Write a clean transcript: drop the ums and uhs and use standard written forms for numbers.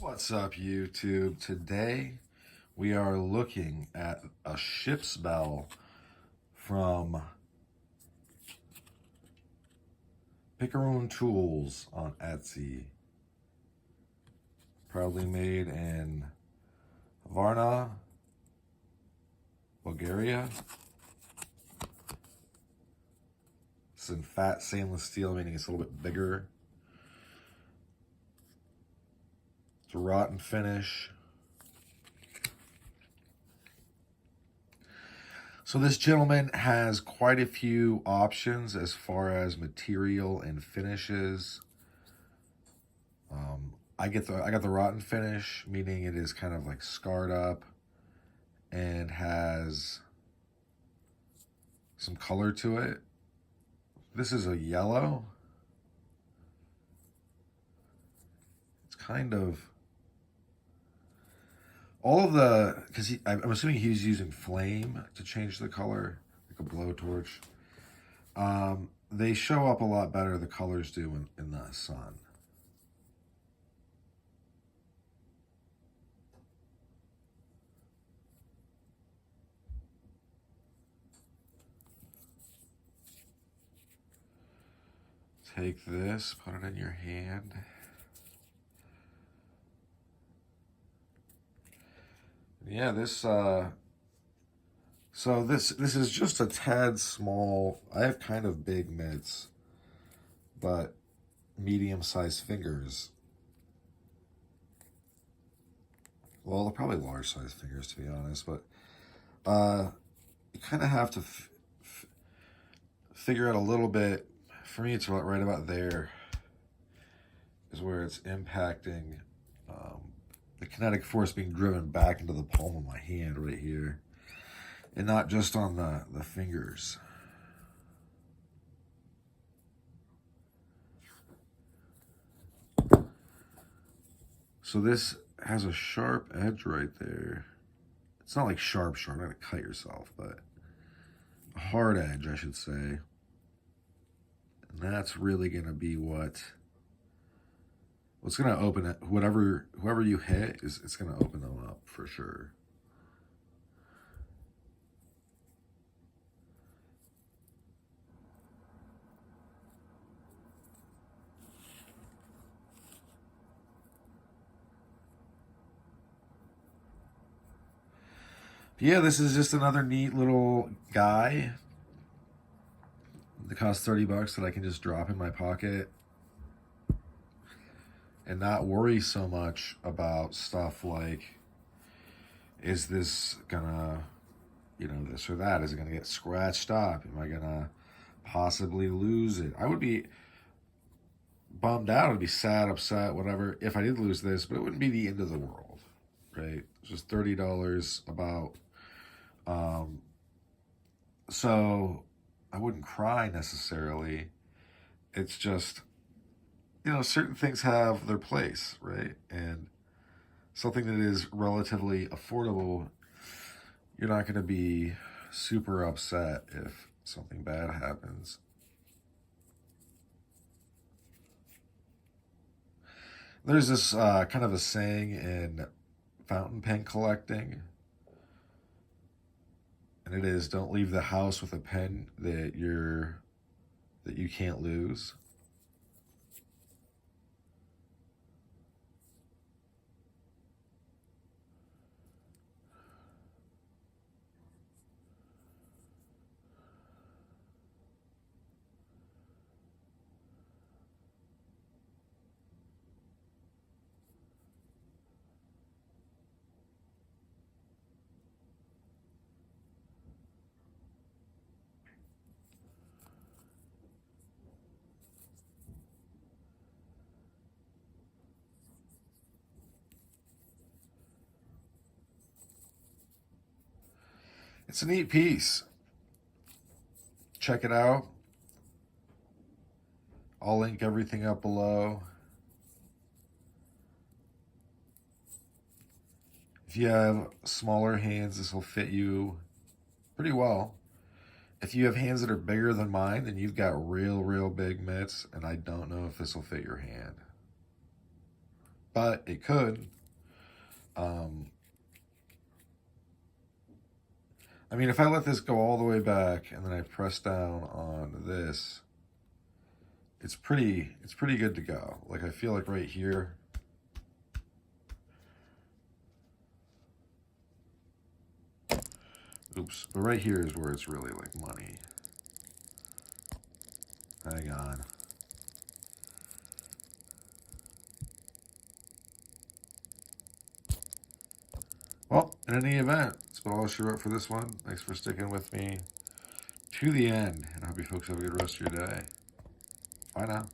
What's up, YouTube? Today we are looking at a ship's bell from Picaroon Tools on Etsy. Proudly made in Varna, Bulgaria. It's in fat stainless steel, meaning it's a little bit bigger. It's a rotten finish. So this gentleman has quite a few options as far as material and finishes. I got the rotten finish, meaning it is kind of like scarred up and has some color to it. This is a yellow. It's kind of all of the, because I'm assuming he's using flame to change the color, like a blowtorch. They show up a lot better, the colors do, in the sun. Take this, put it in your hand. Yeah, so this is just a tad small. I have kind of big mitts, but medium-sized fingers. Well, they're probably large-sized fingers, to be honest, but you kind of have to figure out a little bit. For me, it's right about there is where it's impacting the kinetic force being driven back into the palm of my hand right here, and not just on the fingers. So this has a sharp edge right there. It's not like sharp, not gonna cut yourself, but a hard edge, I should say. And that's really gonna be what's gonna open it. Whoever you hit it's gonna open them up for sure. Yeah, this is just another neat little guy. It costs $30 that I can just drop in my pocket and not worry so much about stuff like, is this gonna, this or that? Is it gonna get scratched up? Am I gonna possibly lose it? I would be bummed out. I'd be sad, upset, whatever, if I did lose this, but it wouldn't be the end of the world, right? It's just $30 about. So I wouldn't cry necessarily. It's just, certain things have their place, right? And something that is relatively affordable, you're not going to be super upset if something bad happens. There's this kind of a saying in fountain pen collecting, and it is, don't leave the house with a pen that you can't lose. It's a neat piece. Check it out. I'll link everything up below. If you have smaller hands, this will fit you pretty well. If you have hands that are bigger than mine, then you've got real big mitts, and I don't know if this will fit your hand. but it could. I mean, if I let this go all the way back and then I press down on this, it's pretty good to go. Like, I feel like right here, oops, but right here is where it's really like money. Hang on. Well, in any event, that's about all she wrote for this one. Thanks for sticking with me to the end, and I hope you folks have a good rest of your day. Bye now.